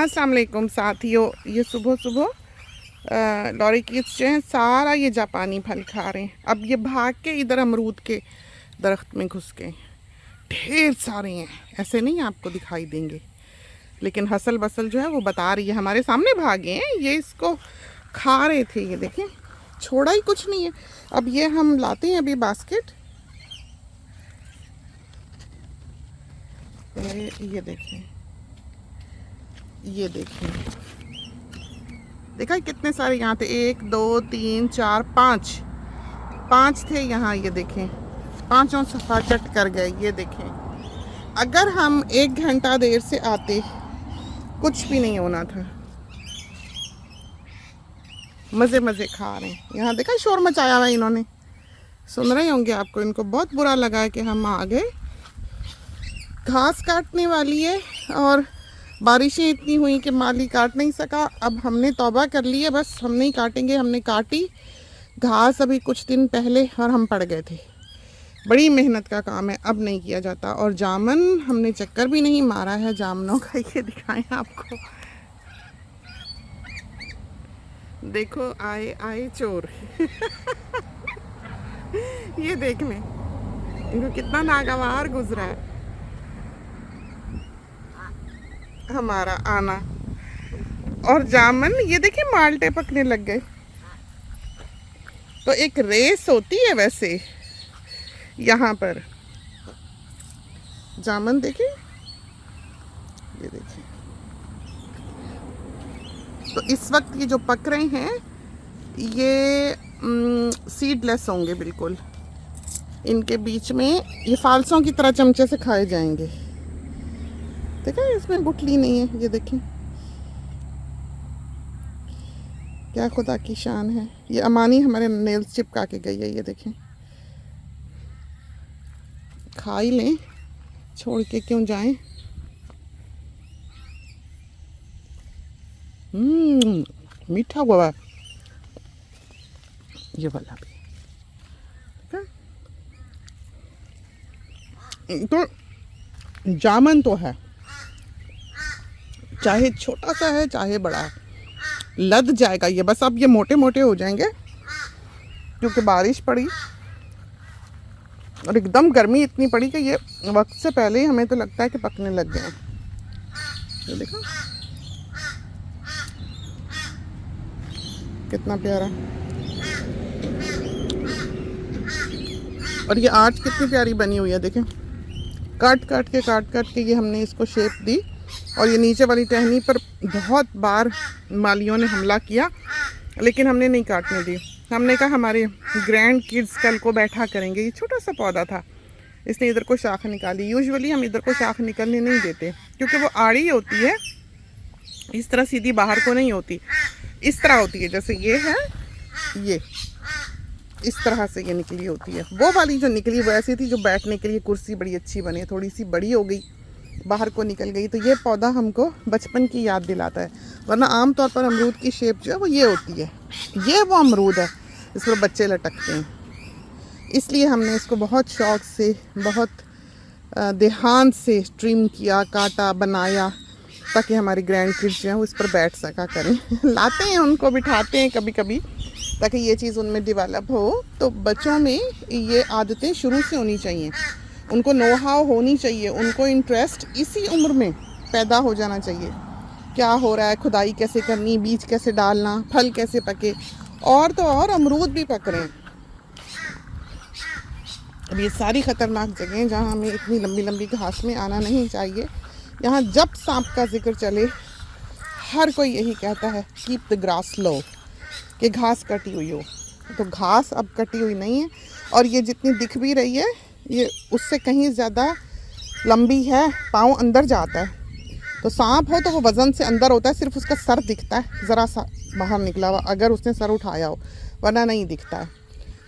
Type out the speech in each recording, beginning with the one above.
अस्सलाम वालेकुम साथियों, ये सुबह सुबह लॉरी किड्स जो हैं सारा ये जापानी फल खा रहे हैं। अब ये भाग के इधर अमरूद के दरख्त में घुस गए। ढेर सारे हैं, ऐसे नहीं आपको दिखाई देंगे, लेकिन हसल बसल जो है वो बता रही है, हमारे सामने भागे हैं, ये इसको खा रहे थे। ये देखें, छोड़ा ही कुछ नहीं है। अब ये हम लाते हैं अभी बास्केट। ये देखें, ये देखें, देखा कितने सारे यहाँ थे, 1 2 3 4 5 थे यहाँ। ये देखें, पांचों सफा चट कर गए। ये देखें, अगर हम 1 घंटा देर से आते कुछ भी नहीं होना था। मज़े मज़े खा रहे हैं। यहाँ देखा शोर मचाया हुआ इन्होंने, सुन रहे होंगे आपको। इनको बहुत बुरा लगा है कि हम आ गए। घास काटने वाली है और बारिशें इतनी हुई कि माली काट नहीं सका। अब हमने तौबा कर ली है, बस हम नहीं काटेंगे। हमने काटी घास अभी कुछ दिन पहले और हम पड़ गए थे। बड़ी मेहनत का काम है, अब नहीं किया जाता। और जामन हमने चक्कर भी नहीं मारा है जामनों का। ये दिखाएं आपको, देखो आए आए चोर। ये देख लें, इनको कितना नागवार गुजरा है हमारा आना। और जामन ये देखिए माल्टे पकने लग गए। तो एक रेस होती है वैसे यहाँ पर। जामन देखिए, ये देखिए। तो इस वक्त ये जो पक रहे हैं ये सीडलेस होंगे बिल्कुल। इनके बीच में ये फालसों की तरह चमचे से खाए जाएंगे। देखा, इसमें गुठली नहीं है। ये देखें, क्या खुदा की शान है। ये अमानी हमारे नेल्स चिपका के गई है। ये देखें, खा ही लें, छोड़ के क्यों जाएं। मीठा हुआ है ये वाला भी। तो जामन तो है, चाहे छोटा सा है चाहे बड़ा है, लद जाएगा ये। बस अब ये मोटे मोटे हो जाएंगे क्योंकि बारिश पड़ी और एकदम गर्मी इतनी पड़ी कि ये वक्त से पहले ही हमें तो लगता है कि पकने लग गए। ये देखो कितना प्यारा। और ये आर्च कितनी प्यारी बनी हुई है, देखें। काट काट के ये हमने इसको शेप दी। और ये नीचे वाली टहनी पर बहुत बार मालियों ने हमला किया, लेकिन हमने नहीं काटने दी। हमने कहा हमारे ग्रैंड किड्स कल को बैठा करेंगे। ये छोटा सा पौधा था, इसने इधर को शाख निकाली। यूजुअली हम इधर को शाख निकलने नहीं देते क्योंकि वो आड़ी होती है, इस तरह सीधी बाहर को नहीं होती, इस तरह होती है। जैसे ये है, ये इस तरह से ये निकली होती है। वो वाली जो निकली वो ऐसी थी जो बैठने के लिए कुर्सी बड़ी अच्छी बने। थोड़ी सी बड़ी हो गई, बाहर को निकल गई। तो ये पौधा हमको बचपन की याद दिलाता है। वरना आम तौर पर अमरूद की शेप जो है वो ये होती है। ये वो अमरूद है इस पर बच्चे लटकते हैं। इसलिए हमने इसको बहुत शौक़ से, बहुत ध्यान से ट्रिम किया, काटा, बनाया, ताकि हमारी ग्रैंड किड्स जो हैं वो इस पर बैठ सका करें। लाते हैं उनको, बिठाते हैं कभी कभी, ताकि ये चीज़ उनमें डेवलप हो। तो बच्चों में ये आदतें शुरू से होनी चाहिए, उनको नो हाउ होनी चाहिए, उनको इंटरेस्ट इसी उम्र में पैदा हो जाना चाहिए। क्या हो रहा है, खुदाई कैसे करनी, बीज कैसे डालना, फल कैसे पके। और तो और अमरूद भी पक रहे हैं। अब ये सारी ख़तरनाक जगहें जहाँ हमें इतनी लंबी लंबी घास में आना नहीं चाहिए। यहाँ जब सांप का जिक्र चले हर कोई यही कहता है कीप द ग्रास लो, कि घास कटी हुई हो। तो घास अब कटी हुई नहीं है, और ये जितनी दिख भी रही है ये उससे कहीं ज़्यादा लंबी है। पाँव अंदर जाता है। तो सांप हो तो वो वज़न से अंदर होता है, सिर्फ उसका सर दिखता है ज़रा सा बाहर निकला हुआ, अगर उसने सर उठाया हो, वरना नहीं दिखता है।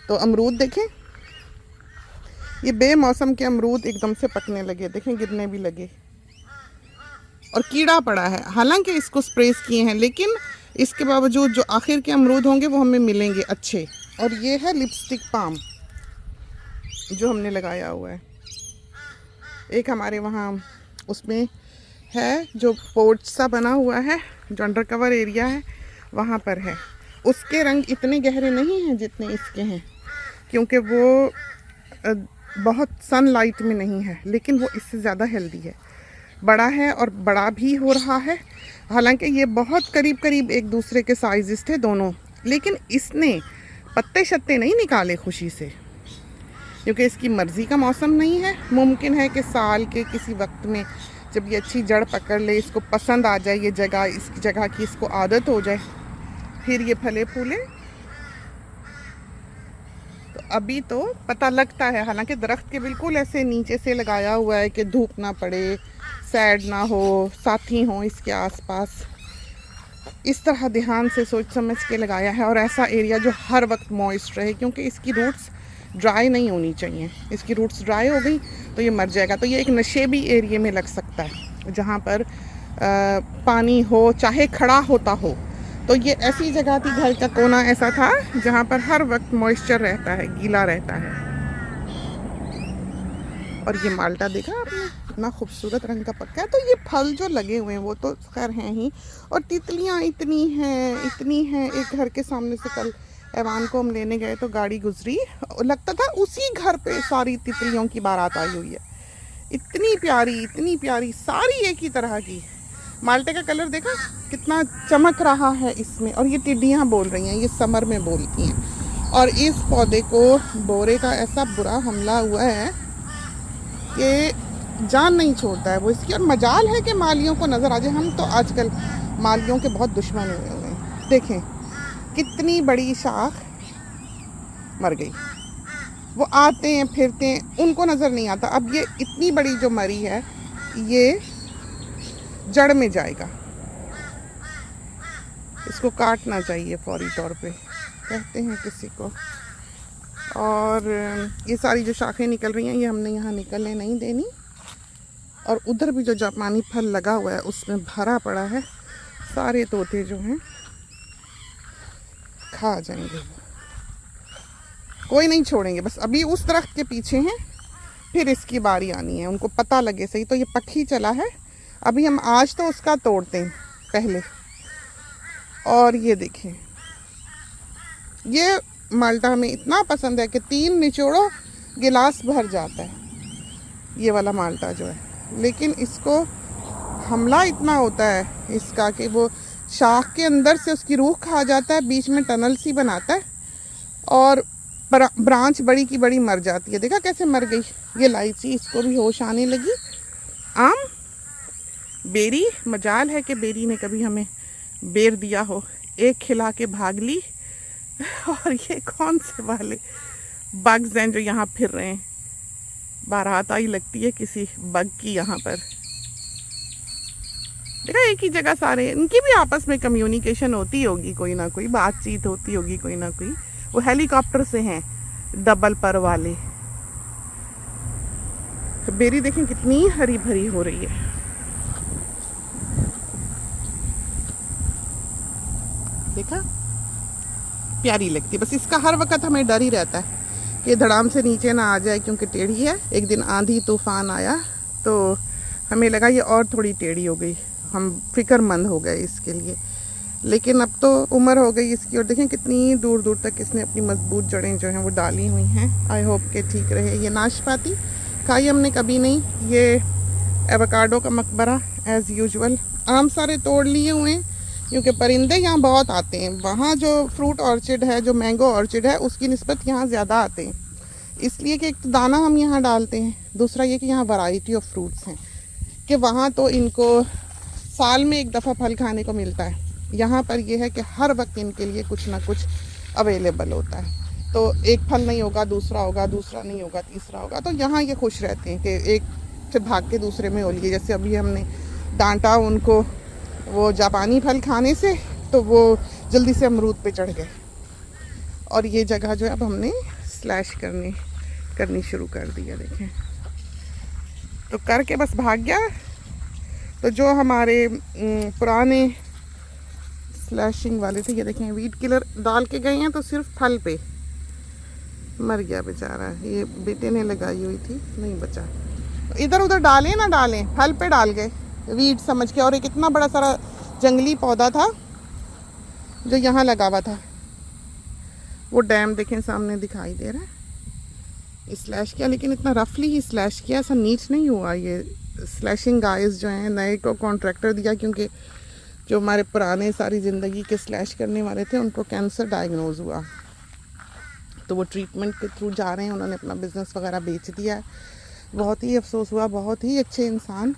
तो अमरूद देखें, ये बेमौसम के अमरूद एकदम से पकने लगे, देखें गिरने भी लगे। और कीड़ा पड़ा है, हालांकि इसको स्प्रेस किए हैं, लेकिन इसके बावजूद जो आखिर के अमरूद होंगे वो हमें मिलेंगे अच्छे। और ये है लिपस्टिक पाम जो हमने लगाया हुआ है। एक हमारे वहाँ उसमें है जो पोर्च सा बना हुआ है, जो अंडर कवर एरिया है वहाँ पर है। उसके रंग इतने गहरे नहीं हैं जितने इसके हैं, क्योंकि वो बहुत सनलाइट में नहीं है, लेकिन वो इससे ज़्यादा हेल्दी है। बड़ा है और बड़ा भी हो रहा है। हालांकि ये बहुत करीब करीब एक दूसरे के साइज़ थे दोनों, लेकिन इसने पत्ते शत्ते नहीं निकाले खुशी से, क्योंकि इसकी मर्ज़ी का मौसम नहीं है। मुमकिन है कि साल के किसी वक्त में जब ये अच्छी जड़ पकड़ ले, इसको पसंद आ जाए ये जगह, इसकी जगह की इसको आदत हो जाए, फिर ये फले फूले। तो अभी तो पता लगता है, हालांकि दरख्त के बिल्कुल ऐसे नीचे से लगाया हुआ है कि धूप ना पड़े, सैड ना हो, साथी हो इसके आसपास, इस तरह ध्यान से सोच समझ के लगाया है। और ऐसा एरिया जो हर वक्त मॉइस्ट रहे, क्योंकि इसकी रूट्स ड्राई नहीं होनी चाहिए। इसकी रूट्स ड्राई हो गई तो ये मर जाएगा। तो ये एक नशेबी एरिया में लग सकता है, जहाँ पर पानी हो, चाहे खड़ा होता हो। तो ये ऐसी जगह थी, घर का कोना ऐसा था जहाँ पर हर वक्त मॉइस्चर रहता है, गीला रहता है। और ये माल्टा देखा आपने, इतना खूबसूरत रंग का पक्का है। तो ये फल जो लगे हुए हैं वो तो खैर हैं ही, और तितलियाँ इतनी हैं। एक घर के सामने से कल ऐवान को हम लेने गए तो गाड़ी गुजरी, लगता था उसी घर पे सारी तितलियों की बारात आई हुई है। इतनी प्यारी सारी एक ही तरह की। माल्टे का कलर देखा कितना चमक रहा है इसमें। और ये टिड्डियाँ बोल रही हैं, ये समर में बोलती हैं। और इस पौधे को बोरे का ऐसा बुरा हमला हुआ है कि जान नहीं छोड़ता है वो इसकी। और मजाल है कि मालियों को नज़र आ जाए। हम तो आजकल मालियों के बहुत दुश्मन हुए हैं। देखें कितनी बड़ी शाख मर गई। वो आते हैं फिरते हैं, उनको नज़र नहीं आता। अब ये इतनी बड़ी जो मरी है, ये जड़ में जाएगा, इसको काटना चाहिए फौरी तौर पे, कहते हैं किसी को। और ये सारी जो शाखें निकल रही हैं, ये हमने यहाँ निकलने नहीं देनी। और उधर भी जो जापानी फल लगा हुआ है उसमें भरा पड़ा है, सारे तोते जो हैं खा जाएंगे, कोई नहीं छोड़ेंगे। बस अभी उस दरख्त के पीछे हैं, फिर इसकी बारी आनी है, उनको पता लगे सही। तो ये पक्षी चला है, अभी हम आज तो उसका तोड़ते हैं पहले। और ये देखें, ये माल्टा हमें इतना पसंद है कि 3 निचोड़ो गिलास भर जाता है, ये वाला माल्टा जो है। लेकिन इसको हमला इतना होता है इसका कि वो शाख के अंदर से उसकी रूह खा जाता है, बीच में टनल सी बनाता है, और ब्रांच बड़ी की बड़ी मर जाती है। देखा कैसे मर गई। ये इलायची, इसको भी होश आने लगी। आम, बेरी, मजाल है कि बेरी ने कभी हमें बेर दिया हो, एक खिला के भाग ली। और ये कौन से वाले बग्स हैं जो यहाँ फिर रहे हैं, बारात आई लगती है किसी बग की यहाँ पर। देखा एक ही जगह सारे, इनकी भी आपस में कम्युनिकेशन होती होगी, कोई ना कोई बातचीत होती होगी, कोई ना कोई। वो हेलीकॉप्टर से हैं, डबल पर वाले। बेरी देखें कितनी हरी भरी हो रही है। देखा, प्यारी लगती है। बस इसका हर वक्त हमें डर ही रहता है कि धड़ाम से नीचे ना आ जाए, क्योंकि टेढ़ी है। एक दिन आंधी तूफान आया तो हमें लगा ये और थोड़ी टेढ़ी हो गई, हम फिक्रमंद हो गए इसके लिए। लेकिन अब तो उम्र हो गई इसकी, और देखें कितनी दूर दूर तक इसने अपनी मजबूत जड़ें जो हैं वो डाली हुई हैं। आई होप के ठीक रहे। ये नाशपाती खाई हमने कभी नहीं। ये एवोकाडो का मकबरा एज़ यूजुअल। आम सारे तोड़ लिए हुए हैं, क्योंकि परिंदे यहाँ बहुत आते हैं। वहाँ जो फ्रूट ऑर्चिड है, जो मैंगो ऑर्चिड है, उसकी निस्बत यहाँ ज़्यादा आते हैं, इसलिए कि एक तो दाना हम यहाँ डालते हैं, दूसरा ये कि यहाँ वैरायटी ऑफ फ्रूट्स हैं, कि वहाँ तो इनको साल में एक दफ़ा फल खाने को मिलता है। यहाँ पर यह है कि हर वक्त इनके लिए कुछ ना कुछ अवेलेबल होता है। तो एक फल नहीं होगा, दूसरा होगा, दूसरा नहीं होगा, तीसरा होगा। तो यहाँ ये खुश रहते हैं कि एक से भाग के दूसरे में हो लिए। जैसे अभी हमने डांटा उनको वो जापानी फल खाने से, तो वो जल्दी से अमरूद पे चढ़ गए। और ये जगह जो है अब हमने स्लैश करनी शुरू कर दी है। देखें तो करके बस भाग गया। तो जो हमारे पुराने स्लैशिंग वाले थे, ये देखें वीड किलर डाल के गए हैं, तो सिर्फ फल पे मर गया बेचारा। ये बेटे ने लगाई हुई थी, नहीं बचा। इधर उधर डालें ना डालें, फल पे डाल गए। वीड समझ के। और एक इतना बड़ा सारा जंगली पौधा था जो यहाँ लगा हुआ था। वो डैम देखें सामने दिखाई दे रहा है। स्लैश किया, लेकिन इतना रफली ही स्लैश किया, ऐसा नीच नहीं हुआ। ये स्लैशिंग गाइस जो हैं, नए को कॉन्ट्रैक्टर दिया, क्योंकि जो हमारे पुराने सारी ज़िंदगी के स्लैश करने वाले थे उनको कैंसर डायग्नोज हुआ, तो वो ट्रीटमेंट के थ्रू जा रहे हैं। उन्होंने अपना बिज़नेस वगैरह बेच दिया है। बहुत ही अफसोस हुआ, बहुत ही अच्छे इंसान।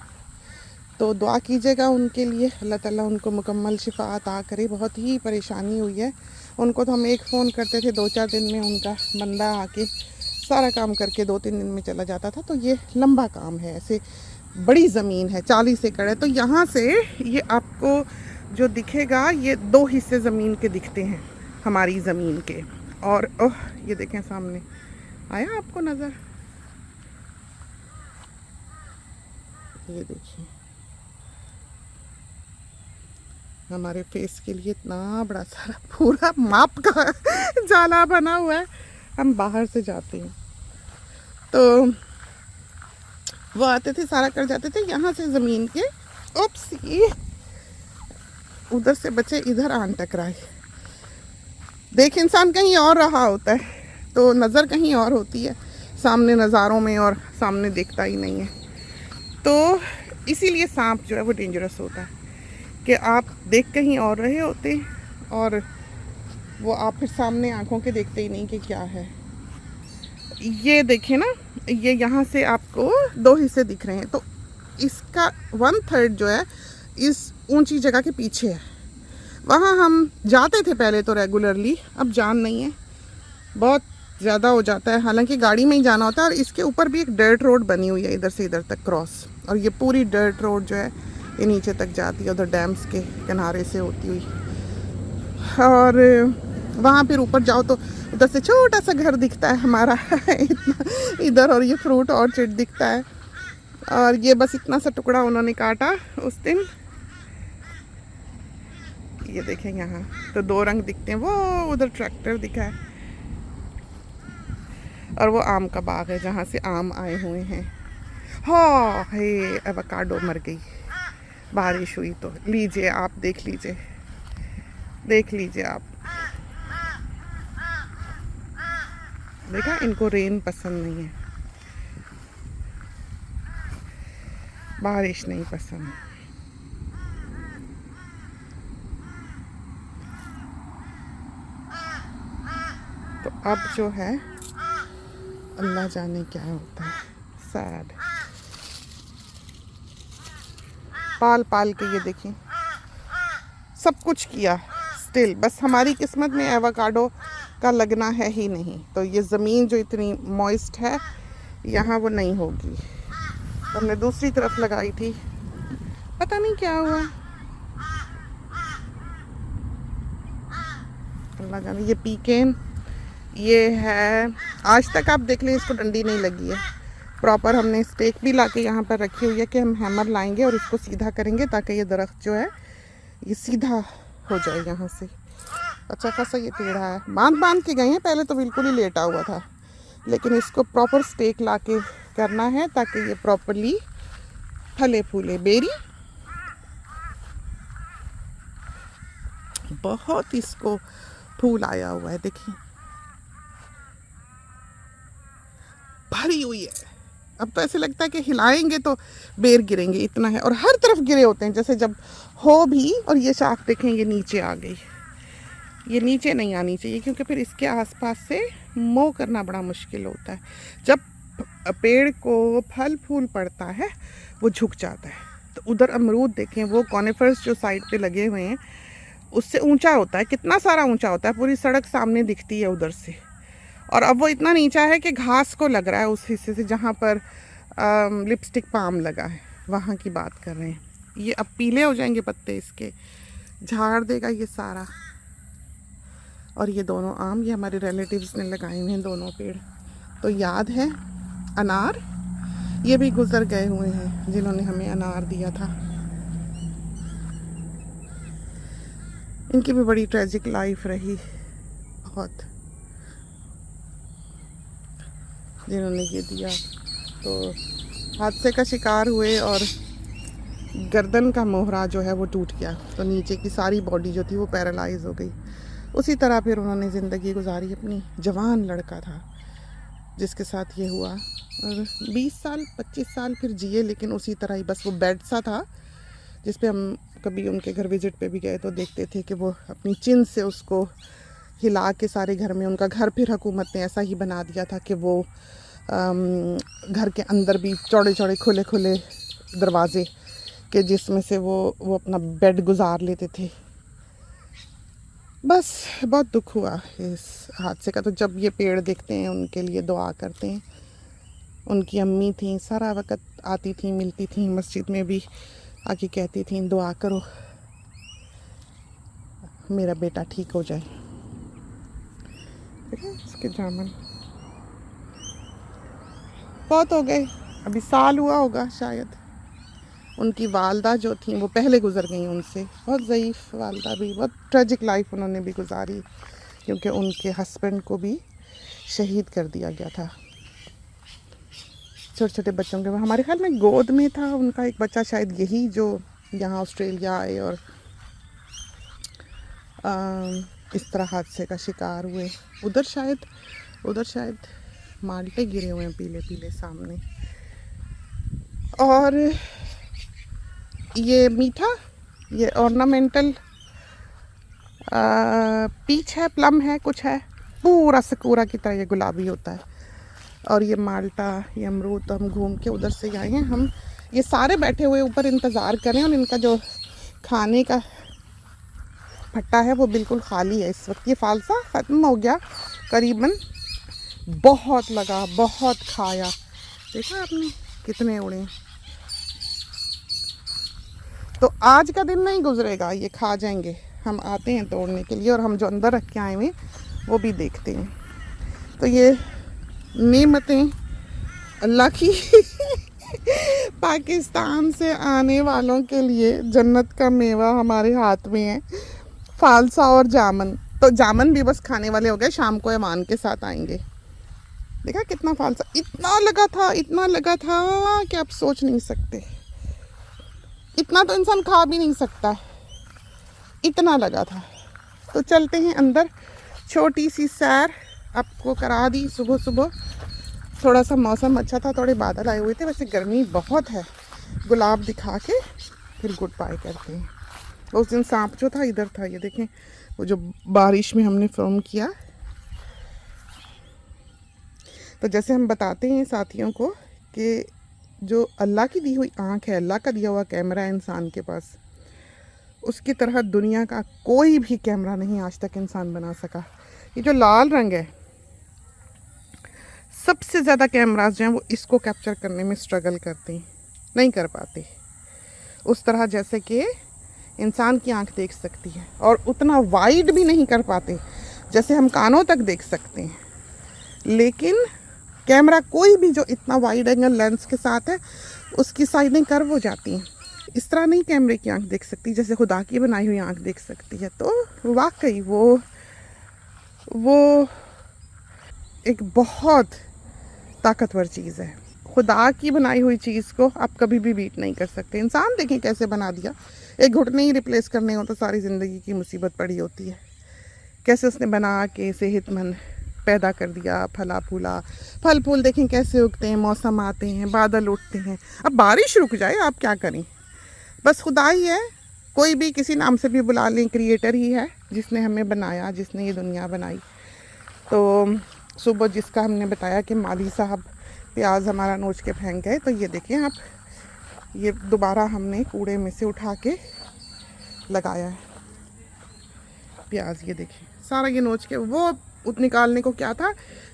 तो दुआ कीजिएगा उनके लिए, अल्लाह ताला उनको मुकम्मल शिफा अता करे। बहुत ही परेशानी हुई है उनको। तो हम एक फ़ोन करते थे, 2-4 दिन में उनका बंदा आके सारा काम करके 2-3 दिन में चला जाता था। तो ये लंबा काम है, ऐसे बड़ी ज़मीन है, 40 एकड़ है। तो यहाँ से ये आपको जो दिखेगा, ये 2 हिस्से ज़मीन के दिखते हैं, हमारी ज़मीन के। और ओह, ये देखें सामने, आया आपको नज़र? ये देखिए, हमारे फेस के लिए इतना बड़ा सारा पूरा माप का जाला बना हुआ है। हम बाहर से जाते हैं तो वो आते थे, सारा कर जाते थे। यहाँ से ज़मीन के उप्स, ये उधर से बचे, इधर आन टकराए। देख, इंसान कहीं और रहा होता है तो नज़र कहीं और होती है, सामने नज़ारों में, और सामने देखता ही नहीं है। तो इसीलिए सांप जो है वो डेंजरस होता है कि आप देख कहीं और रहे होते और वो आप फिर सामने आंखों के देखते ही नहीं कि क्या है। ये देखें ना, ये यहाँ से आपको 2 हिस्से दिख रहे हैं। तो इसका 1/3 जो है इस ऊंची जगह के पीछे है। वहाँ हम जाते थे पहले तो रेगुलरली, अब जान नहीं है, बहुत ज़्यादा हो जाता है। हालांकि गाड़ी में ही जाना होता है। और इसके ऊपर भी एक डर्ट रोड बनी हुई है, इधर से इधर तक क्रॉस। और ये पूरी डर्ट रोड जो है ये नीचे तक जाती है, उधर डैम्स के किनारे से होती हुई। और वहाँ फिर ऊपर जाओ तो उधर से छोटा सा घर दिखता है हमारा इतना इधर, और ये फ्रूट ऑर्चर्ड दिखता है। और ये बस इतना सा टुकड़ा उन्होंने काटा उस दिन। ये देखें यहाँ तो 2 रंग दिखते हैं, वो उधर ट्रैक्टर दिखा है, और वो आम का बाग है जहाँ से आम आए हुए हैं। हाँ, हे एवोकाडो मर गई, बारिश हुई तो। लीजिए आप, देख लीजिए, देख लीजिए आप। देखा, इनको रेन पसंद नहीं है, बारिश नहीं पसंद। तो अब जो है अल्लाह जाने क्या होता है। सैड, पाल पाल के ये देखें, सब कुछ किया, स्टिल बस हमारी किस्मत में एवोकाडो का लगना है ही नहीं। तो ये ज़मीन जो इतनी मॉइस्ट है, यहाँ वो नहीं होगी। तो हमने दूसरी तरफ लगाई थी, पता नहीं क्या हुआ, अल्लाह जाने। ये पीकेन, ये है, आज तक आप देख लें इसको डंडी नहीं लगी है प्रॉपर। हमने स्टेक भी लाके यहाँ पर रखी हुई है कि हम हैमर लाएंगे और इसको सीधा करेंगे ताकि ये दरख्त जो है ये सीधा हो जाए यहाँ से। अच्छा खासा ये टेढ़ा है, बांध बांध के गए हैं, पहले तो बिल्कुल ही लेटा हुआ था, लेकिन इसको प्रॉपर स्टेक लाके करना है ताकि ये प्रॉपरली फले फूले। बेरी बहुत इसको फूल आया हुआ है, देखिए भरी हुई है। अब तो ऐसे लगता है कि हिलाएंगे तो बेर गिरेंगे, इतना है। और हर तरफ गिरे होते हैं जैसे जब हो भी। और ये शाख देखें, ये नीचे आ गई, ये नीचे नहीं आनी चाहिए क्योंकि फिर इसके आसपास से मोह करना बड़ा मुश्किल होता है। जब पेड़ को फल फूल पड़ता है वो झुक जाता है। तो उधर अमरूद देखें, वो कॉनिफर्स जो साइड पे लगे हुए हैं उससे ऊंचा होता है, कितना सारा ऊंचा होता है, पूरी सड़क सामने दिखती है उधर से। और अब वो इतना नीचा है कि घास को लग रहा है उस हिस्से से जहाँ पर लिपस्टिक पाम लगा है, वहाँ की बात कर रहे हैं। ये अब पीले हो जाएंगे पत्ते इसके, झाड़ देगा ये सारा। और ये दोनों आम, ये हमारे रिलेटिव्स ने लगाए हुए हैं दोनों पेड़। तो याद है अनार, ये भी गुजर गए हुए हैं जिन्होंने हमें अनार दिया था। इनकी भी बड़ी ट्रेजिक लाइफ रही बहुत, जिन्होंने ये दिया। तो हादसे का शिकार हुए और गर्दन का मोहरा जो है वो टूट गया, तो नीचे की सारी बॉडी जो थी वो पैरालाइज हो गई। उसी तरह फिर उन्होंने ज़िंदगी गुजारी। अपनी जवान लड़का था जिसके साथ ये हुआ, और 20 साल 25 साल फिर जिए, लेकिन उसी तरह ही, बस वो बेड सा था जिस पे हम कभी उनके घर विज़िट पे भी गए तो देखते थे कि वो अपनी चिन से उसको हिला के सारे घर में, उनका घर फिर हुकूमत ने ऐसा ही बना दिया था कि वो घर के अंदर भी चौड़े चौड़े खुले खुले दरवाजे कि जिसमें से वो अपना बेड गुजार लेते थे। बस बहुत दुख हुआ इस हादसे का। तो जब ये पेड़ देखते हैं उनके लिए दुआ करते हैं। उनकी अम्मी थी, सारा वक्त आती थी, मिलती थी, मस्जिद में भी आके कहती थी दुआ करो मेरा बेटा ठीक हो जाए। ठीक है, इसके जामन बहुत हो गए, अभी साल हुआ होगा शायद। उनकी वालदा जो थी वो पहले गुजर गई उनसे, बहुत ज़ईफ़ वालदा भी, बहुत ट्रेजिक लाइफ उन्होंने भी गुजारी, क्योंकि उनके हस्बैंड को भी शहीद कर दिया गया था। छोटे छोटे बच्चों के, हमारे ख्याल में गोद में था उनका एक बच्चा शायद, यही जो यहाँ ऑस्ट्रेलिया आए और इस तरह हादसे का शिकार हुए। उधर शायद माल्टे गिरे हुए हैं पीले पीले सामने। और ये मीठा, ये ऑर्नामेंटल पीच है, प्लम है, कुछ है, पूरा सकूरा की तरह ये गुलाबी होता है। और ये माल्टा, ये अमरूद, तो हम घूम के उधर से आए हैं। हम ये सारे बैठे हुए ऊपर इंतज़ार करें, और इनका जो खाने का भट्टा है वो बिल्कुल खाली है इस वक्त। ये फालसा ख़त्म हो गया करीबन, बहुत लगा, बहुत खाया। देखा आपने कितने उड़े। तो आज का दिन नहीं गुजरेगा, ये खा जाएंगे। हम आते हैं तोड़ने के लिए, और हम जो अंदर रख के आए हुए वो भी देखते हैं। तो ये नेमतें अल्लाह की पाकिस्तान से आने वालों के लिए जन्नत का मेवा हमारे हाथ में है, फालसा और जामन। तो जामन भी बस खाने वाले हो गए, शाम को ऐवान के साथ आएंगे। देखा कितना फालसा, इतना लगा था कि आप सोच नहीं सकते। इतना तो इंसान खा भी नहीं सकता, इतना लगा था। तो चलते हैं अंदर, छोटी सी सैर आपको करा दी सुबह सुबह। थोड़ा सा मौसम अच्छा था, थोड़े बादल आए हुए थे, वैसे गर्मी बहुत है। गुलाब दिखा के फिर गुड बाय करते हैं। उस दिन सांप जो था इधर था, ये देखें, वो जो बारिश में हमने फिल्म किया। तो जैसे हम बताते हैं साथियों को कि जो अल्लाह की दी हुई आँख है, अल्लाह का दिया हुआ कैमरा है इंसान के पास, उसकी तरह दुनिया का कोई भी कैमरा नहीं आज तक इंसान बना सका। ये जो लाल रंग है, सबसे ज़्यादा कैमरास जो हैं वो इसको कैप्चर करने में स्ट्रगल करते हैं, नहीं कर पाते उस तरह जैसे कि इंसान की आंख देख सकती है, और उतना वाइड भी नहीं कर पाते जैसे हम कानों तक देख सकते हैं। लेकिन कैमरा कोई भी जो इतना वाइड एंगल लेंस के साथ है, उसकी साइडें कर्व हो जाती हैं। इस तरह नहीं कैमरे की आंख देख सकती जैसे खुदा की बनाई हुई आंख देख सकती है। तो वाकई वो एक बहुत ताकतवर चीज़ है। खुदा की बनाई हुई चीज़ को आप कभी भी बीट नहीं कर सकते। इंसान देखें कैसे बना दिया, एक घुटने ही रिप्लेस करने हो तो सारी ज़िंदगी की मुसीबत पड़ी होती है। कैसे उसने बना के सेहतमंद पैदा कर दिया, फला फूला, फल फूल देखें कैसे उगते हैं, मौसम आते हैं, बादल उठते हैं। अब बारिश रुक जाए आप क्या करें, बस खुदा ही है। कोई भी किसी नाम से भी बुला लें, क्रिएटर ही है जिसने हमें बनाया, जिसने ये दुनिया बनाई। तो सुबह जिसका हमने बताया कि माली साहब प्याज हमारा नोच के फेंक गए, तो ये देखें आप, ये दोबारा हमने कूड़े में से उठा के लगाया है प्याज। ये देखें सारा ये नोच के, वो निकालने को क्या था,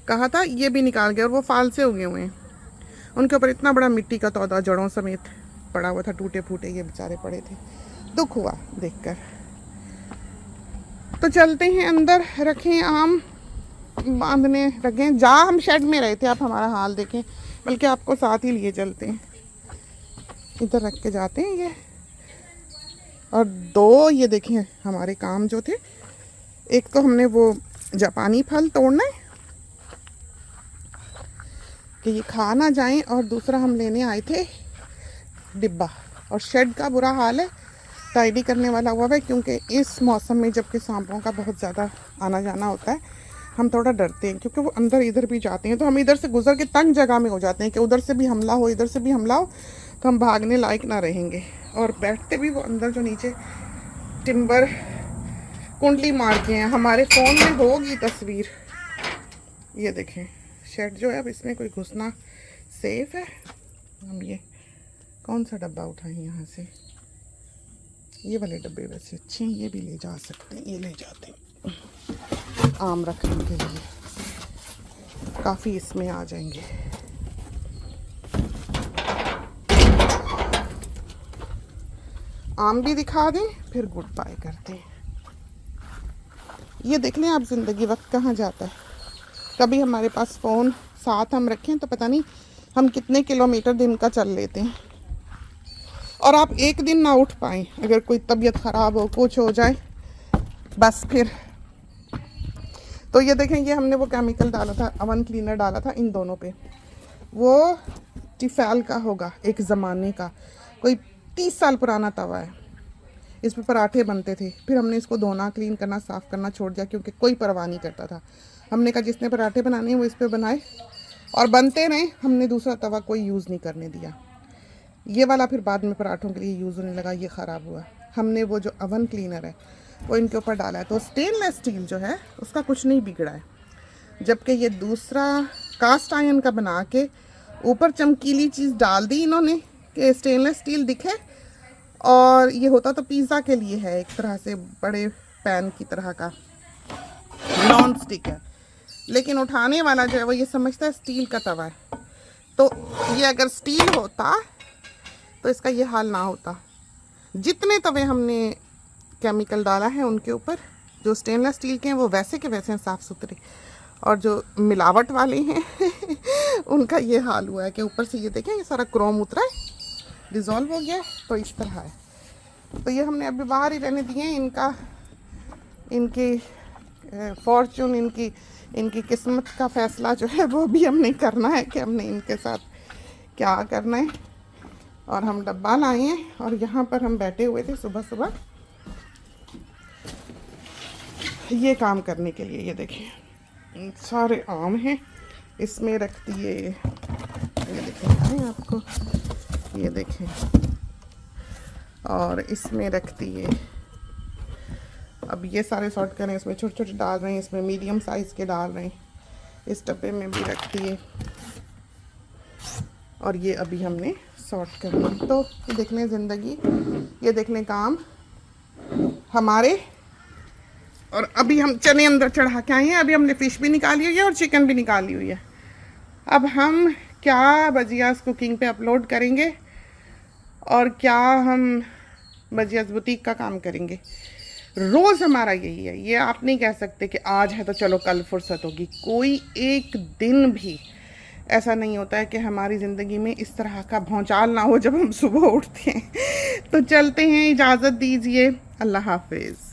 कहा था, ये भी निकाल गए। और वो फाल से उगे हुए हैं, उनके ऊपर इतना बड़ा मिट्टी का तौदा जड़ों समेत पड़ा हुआ था, टूटे फूटे ये बेचारे पड़े थे। दुख हुआ देखकर। तो चलते हैं अंदर, रखें आम बांधने रखें। जहाँ हम शेड में रहे थे, आप हमारा हाल देखें, बल्कि आपको साथ ही लिए चलते हैं। इधर रख के जाते हैं ये। और दो ये देखें हमारे काम जो थे, एक तो हमने वो जापानी फल तोड़ना है कि ये खा ना जाएं, और दूसरा हम लेने आए थे डिब्बा और शेड का बुरा हाल है, टाइडी करने वाला हुआ है, क्योंकि इस मौसम में जबकि सांपों का बहुत ज़्यादा आना जाना होता है, हम थोड़ा डरते हैं क्योंकि वो अंदर इधर भी जाते हैं। तो हम इधर से गुजर के तंग जगह में हो जाते हैं कि उधर से भी हमला हो, इधर से भी हमला हो, तो हम भागने लायक ना रहेंगे। और बैठते भी वो अंदर जो नीचे टिम्बर कुंडली मार के हैं। हमारे फ़ोन में होगी तस्वीर, ये देखें शेड जो है। अब इसमें कोई घुसना सेफ है। हम ये कौन सा डब्बा उठाएं यहाँ से, ये वाले डब्बे वैसे अच्छे हैं, ये भी ले जा सकते हैं, ये ले जाते हैं आम रखने के लिए, काफ़ी इसमें आ जाएंगे। आम भी दिखा दें फिर गुड बाय करते हैं। ये देख लें आप, ज़िंदगी वक्त कहाँ जाता है। कभी हमारे पास फ़ोन साथ हम रखें तो पता नहीं हम कितने किलोमीटर दिन का चल लेते हैं। और आप एक दिन ना उठ पाएँ, अगर कोई तबीयत ख़राब हो, कुछ हो जाए, बस फिर। तो ये देखें, ये हमने वो केमिकल डाला था, अवन क्लीनर डाला था इन दोनों पे। वो टिफैल का होगा, एक ज़माने का, कोई 30 साल पुराना तवा है। इस पे पराठे बनते थे। फिर हमने इसको धोना, क्लीन करना, साफ़ करना छोड़ दिया क्योंकि कोई परवाह नहीं करता था। हमने कहा जिसने पराठे बनाने हैं वो इस पे बनाए, और बनते रहे। हमने दूसरा तवा कोई यूज़ नहीं करने दिया। ये वाला फिर बाद में पराठों के लिए यूज़ होने लगा, ये ख़राब हुआ। हमने वो जो अवन क्लीनर है वो इनके ऊपर डाला है। तो स्टेनलेस स्टील जो है उसका कुछ नहीं बिगड़ा है, जबकि ये दूसरा कास्ट आयरन का बना के ऊपर चमकीली चीज़ डाल दी इन्होंने कि स्टेनलेस स्टील दिखे। और ये होता तो पिज़्ज़ा के लिए है, एक तरह से बड़े पैन की तरह का, नॉन स्टिक है, लेकिन उठाने वाला जो है वो ये समझता है स्टील का तवा है। तो ये अगर स्टील होता तो इसका ये हाल ना होता। जितने तवे हमने केमिकल डाला है उनके ऊपर, जो स्टेनलेस स्टील के हैं वो वैसे के वैसे हैं, साफ़ सुथरे, और जो मिलावट वाले हैं उनका ये हाल हुआ है कि ऊपर से ये देखें, ये सारा क्रोम उतरा है, डिज़ोल्व हो गया है, तो इस तरह है। तो ये हमने अभी बाहर ही रहने दिए हैं। इनकी फॉर्चून, इनकी किस्मत का फ़ैसला जो है वो भी हमने करना है कि हमने इनके साथ क्या करना है। और हम डब्बा लाए हैं और यहाँ पर हम बैठे हुए थे सुबह सुबह ये काम करने के लिए। ये देखिए सारे आम हैं, इसमें रख दिए, ये देखें आपको, ये देखें, और इसमें रख दिए। अब ये सारे सॉर्ट करें, इसमें छोटे छोटे डाल रहे हैं, इसमें मीडियम साइज़ के डाल रहे हैं, इस डब्बे में भी रख दिए, और ये अभी हमने सॉर्ट करना। तो ये देख लें ज़िंदगी, ये देख लें काम हमारे। और अभी हम चने अंदर चढ़ा के आए हैं। अभी हमने फ़िश भी निकाली हुई है और चिकन भी निकाली हुई है। अब हम क्या बजियास कुकिंग पे अपलोड करेंगे और क्या हम बजियास बुटीक का काम करेंगे। रोज़ हमारा यही है। ये आप नहीं कह सकते कि आज है तो चलो कल फुर्सत होगी। कोई एक दिन भी ऐसा नहीं होता है कि हमारी ज़िंदगी में इस तरह का भौचाल ना हो जब हम सुबह उठते हैं। तो चलते हैं, इजाज़त दीजिए, अल्लाह हाफिज़।